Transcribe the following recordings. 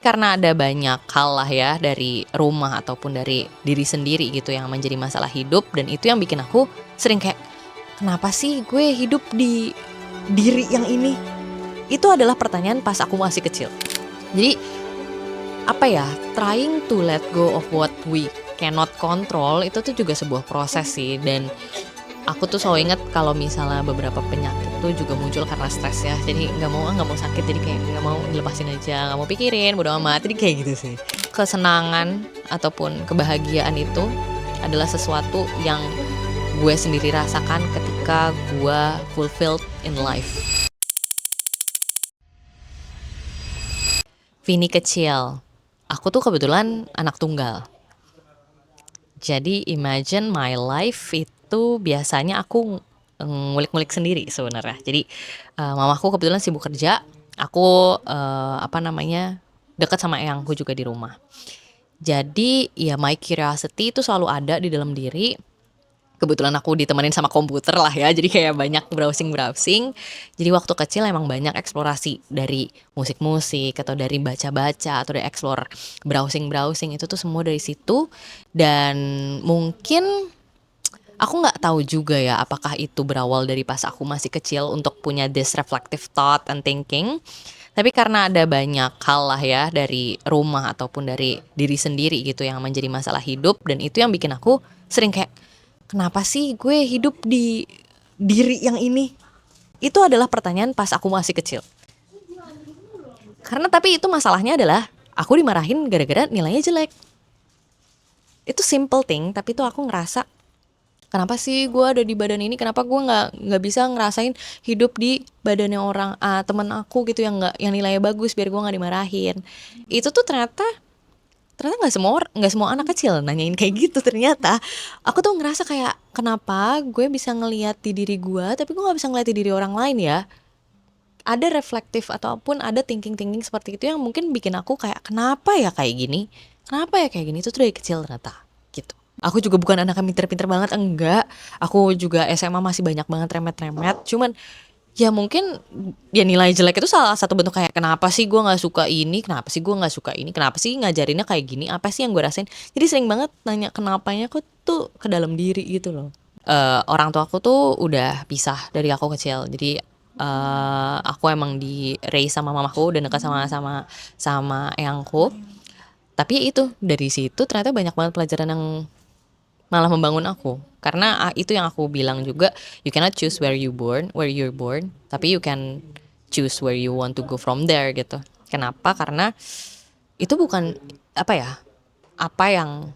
Karena ada banyak hal lah ya dari rumah ataupun dari diri sendiri gitu yang menjadi masalah hidup, dan itu yang bikin aku sering kayak, "Kenapa sih gue hidup di diri yang ini?" Itu adalah pertanyaan pas aku masih kecil. Jadi, apa ya, trying to let go of what we cannot control itu tuh juga sebuah proses sih, dan aku tuh selalu inget kalau misalnya beberapa penyakit tuh juga muncul karena stres ya. Jadi nggak mau sakit, jadi kayak nggak mau dilepasin aja, nggak mau pikirin, bodo amat. Jadi kayak gitu sih. Kesenangan ataupun kebahagiaan itu adalah sesuatu yang gue sendiri rasakan ketika gue fulfilled in life. Vini kecil. Aku tuh kebetulan anak tunggal. Jadi imagine my life itu biasanya aku ngulik-ngulik sendiri sebenarnya. Jadi mamaku kebetulan sibuk kerja, aku dekat sama eyangku juga di rumah. Jadi ya my curiosity itu selalu ada di dalam diri. Kebetulan aku ditemenin sama komputer lah ya, jadi kayak banyak browsing-browsing. Jadi waktu kecil emang banyak eksplorasi dari musik-musik atau dari baca-baca atau dari explore browsing-browsing, itu tuh semua dari situ. Dan mungkin aku nggak tahu juga ya apakah itu berawal dari pas aku masih kecil untuk punya this reflective thought and thinking. Tapi karena ada banyak hal lah ya dari rumah ataupun dari diri sendiri gitu yang menjadi masalah hidup, dan itu yang bikin aku sering kayak, kenapa sih gue hidup di diri yang ini? Itu adalah pertanyaan pas aku masih kecil. Karena tapi itu masalahnya adalah aku dimarahin gara-gara nilainya jelek. Itu simple thing, tapi tuh aku ngerasa, kenapa sih gue ada di badan ini? Kenapa gue nggak bisa ngerasain hidup di badannya orang teman aku gitu yang nilainya bagus biar gue nggak dimarahin? Itu tuh ternyata nggak semua anak kecil nanyain kayak gitu. Ternyata aku tuh ngerasa kayak, kenapa gue bisa ngelihat di diri gue tapi gue nggak bisa ngeliat di diri orang lain ya. Ada reflektif ataupun ada thinking seperti itu yang mungkin bikin aku kayak, kenapa ya kayak gini, itu tuh dari kecil ternyata gitu. Aku juga bukan anak yang pinter-pinter banget, enggak. Aku juga SMA masih banyak banget remet-remet. Cuman ya mungkin ya nilai jelek itu salah satu bentuk kayak, kenapa sih gue nggak suka ini, kenapa sih gue nggak suka ini, kenapa sih ngajarinnya kayak gini, apa sih yang gue rasain. Jadi sering banget nanya kenapanya aku tuh ke dalam diri gitu loh. Orang tua aku tuh udah pisah dari aku kecil, jadi aku emang di raise sama mamaku dan dekat sama eyangku. Tapi itu dari situ ternyata banyak banget pelajaran yang malah membangun aku, karena itu yang aku bilang juga, you cannot choose where you're born, tapi you can choose where you want to go from there gitu. Kenapa? Karena itu bukan apa yang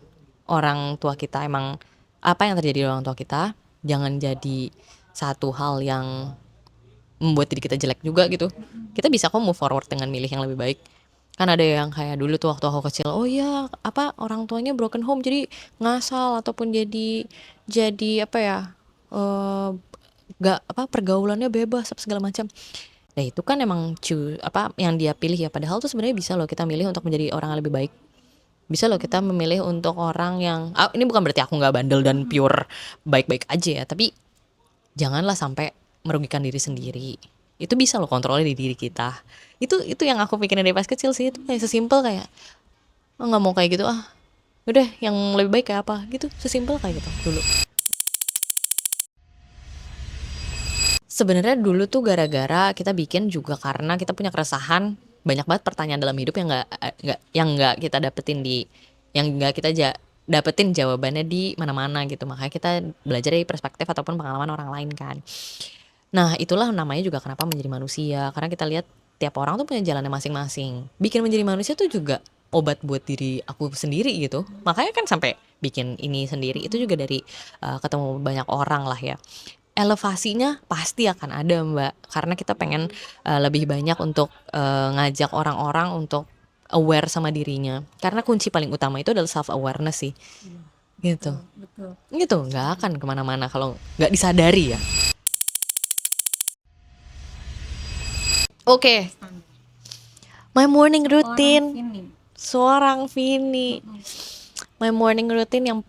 orang tua kita emang apa yang terjadi di orang tua kita jangan jadi satu hal yang membuat diri kita jelek juga gitu. Kita bisa kok move forward dengan milih yang lebih baik. Kan ada yang kayak dulu tuh waktu aku kecil, oh iya orang tuanya broken home jadi ngasal ataupun jadi eh gak pergaulannya bebas segala macam. Nah itu kan emang yang dia pilih ya, padahal tuh sebenarnya bisa loh kita milih untuk menjadi orang yang lebih baik. Bisa loh kita memilih untuk orang yang ini bukan berarti aku nggak bandel dan pure baik-baik aja ya, tapi janganlah sampai merugikan diri sendiri. Itu bisa loh kontrolnya di diri kita. Itu yang aku pikirin dari pas kecil sih. Itu kayak sesimpel kayak, nggak mau kayak gitu udah yang lebih baik kayak apa gitu, sesimpel kayak gitu dulu. Sebenarnya dulu tuh gara-gara kita bikin juga karena kita punya keresahan, banyak banget pertanyaan dalam hidup yang nggak kita dapetin dapetin jawabannya di mana-mana gitu. Makanya kita belajar dari perspektif ataupun pengalaman orang lain kan. Nah, itulah namanya juga kenapa menjadi manusia, karena kita lihat tiap orang tuh punya jalannya masing-masing. Bikin menjadi manusia tuh juga obat buat diri aku sendiri gitu. Makanya kan sampai bikin ini sendiri itu juga dari ketemu banyak orang lah ya. Elevasinya pasti akan ada, Mbak, karena kita pengen lebih banyak untuk ngajak orang-orang untuk aware sama dirinya. Karena kunci paling utama itu adalah self awareness sih. Gitu. Betul. Gitu, nggak akan kemana-mana kalau nggak disadari ya. Oke, my morning routine. Seorang Vini. My morning routine yang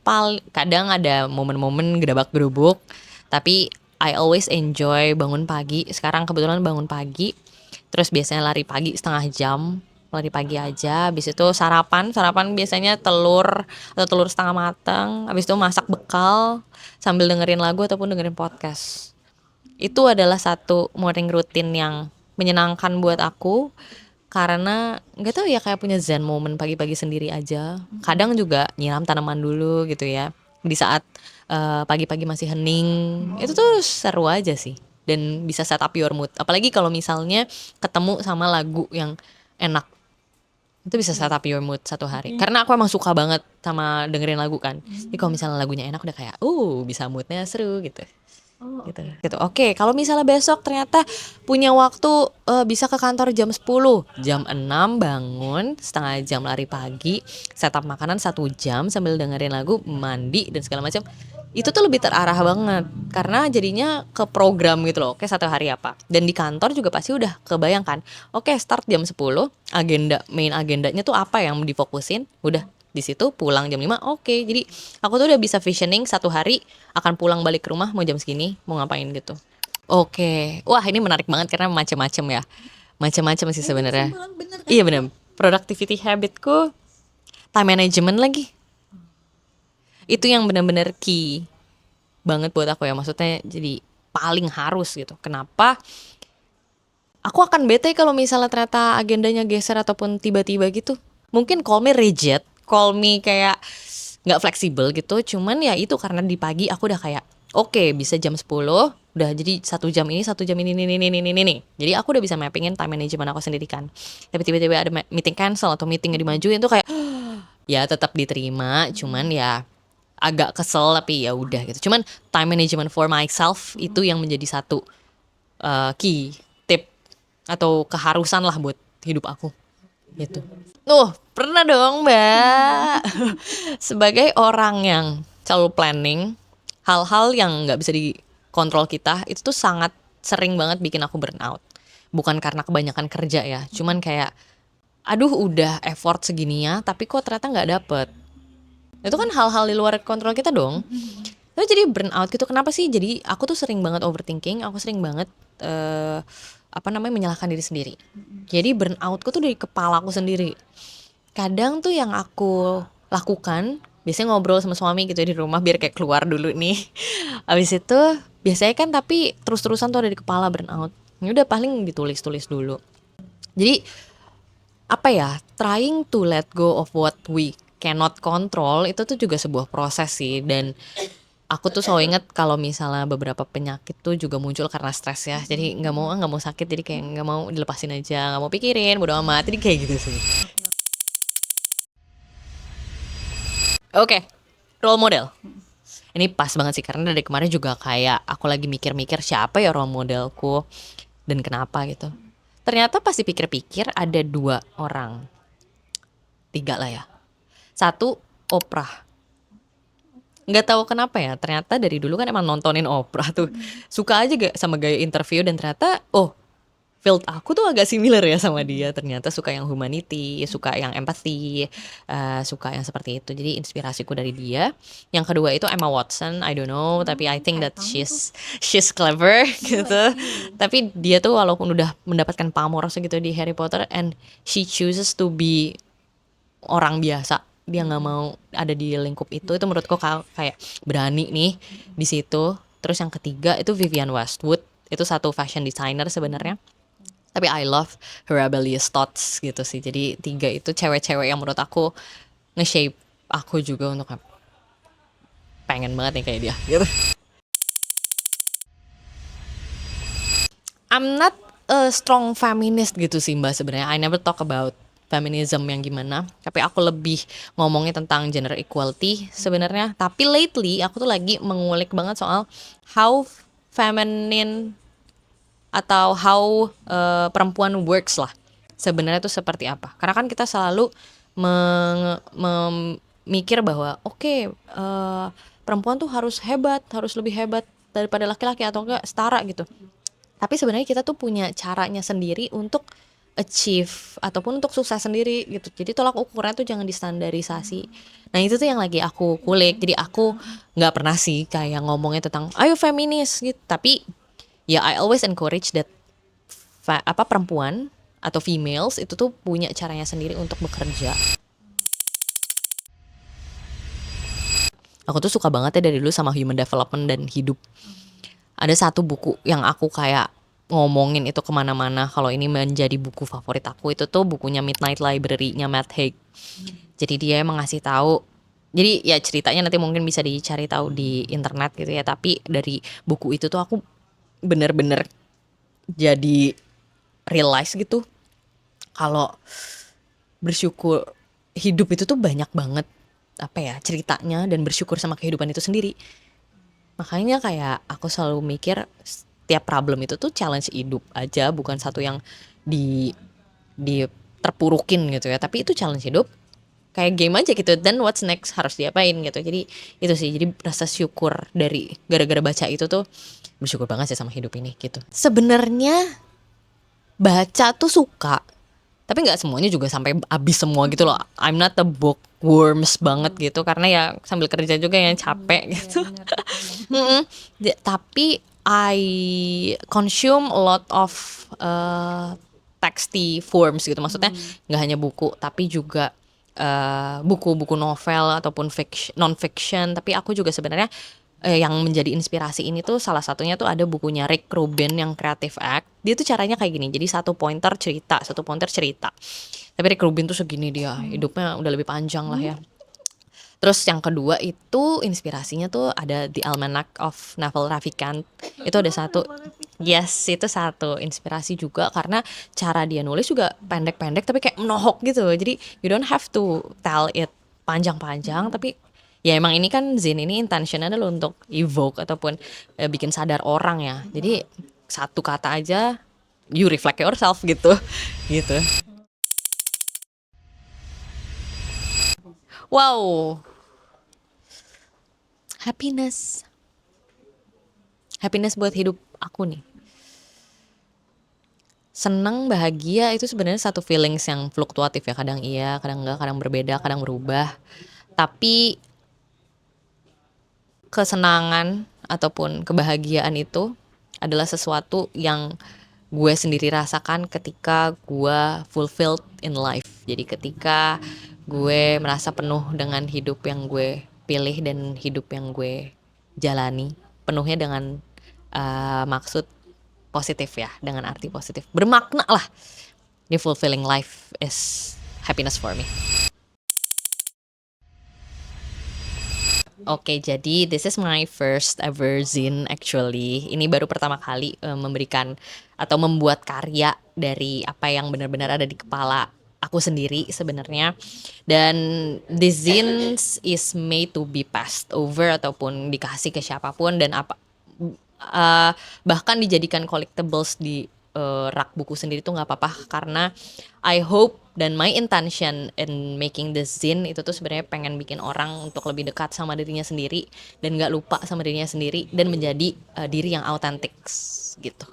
kadang ada momen-momen gedabak gerubuk, tapi I always enjoy bangun pagi. Sekarang kebetulan bangun pagi, terus biasanya lari pagi setengah jam, lari pagi aja, habis itu sarapan biasanya telur atau telur setengah matang, habis itu masak bekal sambil dengerin lagu ataupun dengerin podcast. Itu adalah satu morning routine yang menyenangkan buat aku karena nggak tahu ya, kayak punya zen moment pagi-pagi sendiri aja. Kadang juga nyiram tanaman dulu gitu ya. Di saat pagi-pagi masih hening, itu tuh seru aja sih. Dan bisa set up your mood. Apalagi kalau misalnya ketemu sama lagu yang enak, itu bisa set up your mood satu hari. Karena aku emang suka banget sama dengerin lagu kan. Jadi kalau misalnya lagunya enak udah kayak, bisa moodnya seru gitu. Gitu. Oke, kalau misalnya besok ternyata punya waktu bisa ke kantor jam 10, jam 6 bangun, setengah jam lari pagi, setup makanan 1 jam sambil dengerin lagu, mandi dan segala macam. Itu tuh lebih terarah banget karena jadinya ke program gitu loh. Oke, satu hari apa. Dan di kantor juga pasti udah kebayangkan. Oke, start jam 10, main agendanya tuh apa yang difokusin, udah di situ pulang jam 5. Oke, jadi aku tuh udah bisa visioning satu hari akan pulang balik ke rumah mau jam segini, mau ngapain gitu. Oke, wah ini menarik banget karena macam-macam ya, macam-macam sih sebenarnya. Iya benar, productivity habitku time management lagi, itu yang benar-benar key banget buat aku ya, maksudnya jadi paling harus gitu. Kenapa? Aku akan bete kalau misalnya ternyata agendanya geser ataupun tiba-tiba gitu. Mungkin call me rigid, call me kayak nggak fleksibel gitu. Cuman ya itu karena di pagi aku udah kayak oke, bisa jam 10, udah jadi 1 jam ini, 1 jam ini. Jadi aku udah bisa mappingin time management aku sendiri kan. Tapi tiba-tiba ada meeting cancel atau meetingnya dimajuin tuh kayak ya tetap diterima, cuman ya agak kesel tapi ya udah gitu. Cuman time management for myself itu yang menjadi satu key tip atau keharusan lah buat hidup aku gitu. Pernah dong Mbak. Sebagai orang yang selalu planning hal-hal yang nggak bisa dikontrol kita, itu tuh sangat sering banget bikin aku burnout. Bukan karena kebanyakan kerja ya, cuman kayak aduh udah effort segininya tapi kok ternyata nggak dapet. Itu kan hal-hal di luar kontrol kita dong. Terus jadi burnout gitu. Kenapa sih? Jadi aku tuh sering banget overthinking, aku sering banget menyalahkan diri sendiri. Jadi burnoutku tuh dari kepala aku sendiri. Kadang tuh yang aku lakukan, biasanya ngobrol sama suami gitu ya di rumah biar kayak keluar dulu nih. Habis itu biasanya kan tapi terus-terusan tuh ada di kepala burnout. Ini udah paling ditulis-tulis dulu. Jadi trying to let go of what we cannot control itu tuh juga sebuah proses sih. Dan aku tuh selalu ingat kalau misalnya beberapa penyakit tuh juga muncul karena stres ya. Jadi nggak mau sakit, jadi kayak nggak mau dilepasin aja, nggak mau pikirin, bodo amat. Jadi kayak gitu sih. Oke, role model. Ini pas banget sih karena dari kemarin juga kayak aku lagi mikir-mikir siapa ya role modelku dan kenapa gitu. Ternyata pas dipikir-pikir ada 2 orang, 3 lah ya. Satu, Oprah. Nggak tahu kenapa ya, ternyata dari dulu kan emang nontonin Oprah tuh. Suka aja gak sama gaya interview dan ternyata field aku tuh agak similar ya sama dia. Ternyata suka yang humanity, suka yang empathy, suka yang seperti itu. Jadi inspirasiku dari dia. Yang kedua itu Emma Watson, I don't know, tapi I think that she's clever gitu. Tapi dia tuh walaupun udah mendapatkan pamor segitu di Harry Potter and she chooses to be orang biasa, dia nggak mau ada di lingkup itu menurutku kayak berani nih di situ. Terus yang ketiga itu Vivienne Westwood, itu satu fashion designer sebenarnya, tapi I love her rebellious thoughts gitu sih. Jadi 3 itu cewek-cewek yang menurut aku nge-shape aku juga untuk pengen banget nih kayak dia gitu. I'm not a strong feminist gitu sih Mbak sebenarnya. I never talk about feminism yang gimana, tapi aku lebih ngomongnya tentang gender equality sebenarnya. Tapi lately aku tuh lagi mengulik banget soal how feminine atau how perempuan works lah. Sebenarnya tuh seperti apa? Karena kan kita selalu memikir bahwa perempuan tuh harus hebat, harus lebih hebat daripada laki-laki atau enggak setara gitu. Tapi sebenarnya kita tuh punya caranya sendiri untuk achieve ataupun untuk sukses sendiri gitu. Jadi tolak ukurnya tuh jangan distandarisasi. Nah itu tuh yang lagi aku kulik. Jadi aku nggak pernah sih kayak ngomongnya tentang ayo feminis gitu. Tapi ya I always encourage that perempuan atau females itu tuh punya caranya sendiri untuk bekerja. Aku tuh suka banget ya dari dulu sama human development dan hidup. Ada satu buku yang aku kayak ngomongin itu kemana-mana kalau ini menjadi buku favorit aku, itu tuh bukunya Midnight Library-nya Matt Haig. Jadi dia emang ngasih tahu, jadi ya ceritanya nanti mungkin bisa dicari tahu di internet gitu ya, tapi dari buku itu tuh aku bener-bener jadi realize gitu kalau bersyukur, hidup itu tuh banyak banget apa ya ceritanya, dan bersyukur sama kehidupan itu sendiri. Makanya kayak aku selalu mikir setiap problem itu tuh challenge hidup aja, bukan satu yang di di terpurukin gitu ya, tapi itu challenge hidup, kayak game aja gitu, dan what's next harus diapain gitu. Jadi itu sih, jadi rasa syukur dari gara-gara baca itu tuh, bersyukur banget sih sama hidup ini gitu. Sebenarnya baca tuh suka, tapi nggak semuanya juga sampai habis semua gitu loh. I'm not a bookworms banget gitu, karena ya sambil kerja juga yang capek gitu. Tapi I consume a lot of texty forms gitu, maksudnya nggak hanya buku tapi juga buku-buku novel ataupun non fiction. Tapi aku juga sebenarnya yang menjadi inspirasi ini tuh salah satunya tuh ada bukunya Rick Rubin yang Creative Act. Dia tuh caranya kayak gini, jadi satu pointer cerita, tapi Rick Rubin tuh segini, dia hidupnya udah lebih panjang lah ya. Terus yang kedua itu inspirasinya tuh ada The Almanac of Naval Ravikant. Itu ada satu, yes, itu satu inspirasi juga karena cara dia nulis juga pendek-pendek tapi kayak menohok gitu. Jadi you don't have to tell it panjang-panjang, tapi ya emang ini kan zin ini intentionnya adalah untuk evoke ataupun bikin sadar orang ya. Jadi satu kata aja, you reflect yourself gitu. Gitu. Wow, happiness. Happiness buat hidup aku nih. Senang, bahagia itu sebenarnya satu feelings yang fluktuatif ya, kadang iya, kadang enggak, kadang berbeda, kadang berubah. Tapi kesenangan ataupun kebahagiaan itu adalah sesuatu yang gue sendiri rasakan ketika gue fulfilled in life. Jadi ketika gue merasa penuh dengan hidup yang gue pilih dan hidup yang gue jalani, penuhnya dengan maksud positif ya, dengan arti positif, bermakna lah. The fulfilling life is happiness for me. Oke, jadi this is my first ever zine actually. Ini baru pertama kali memberikan atau membuat karya dari apa yang benar-benar ada di kepala aku sendiri sebenarnya. Dan this zines is made to be passed over ataupun dikasih ke siapapun, dan bahkan dijadikan collectibles di rak buku sendiri tuh nggak apa-apa, karena I hope dan my intention in making this zine itu tuh sebenarnya pengen bikin orang untuk lebih dekat sama dirinya sendiri dan nggak lupa sama dirinya sendiri dan menjadi diri yang authentic gitu.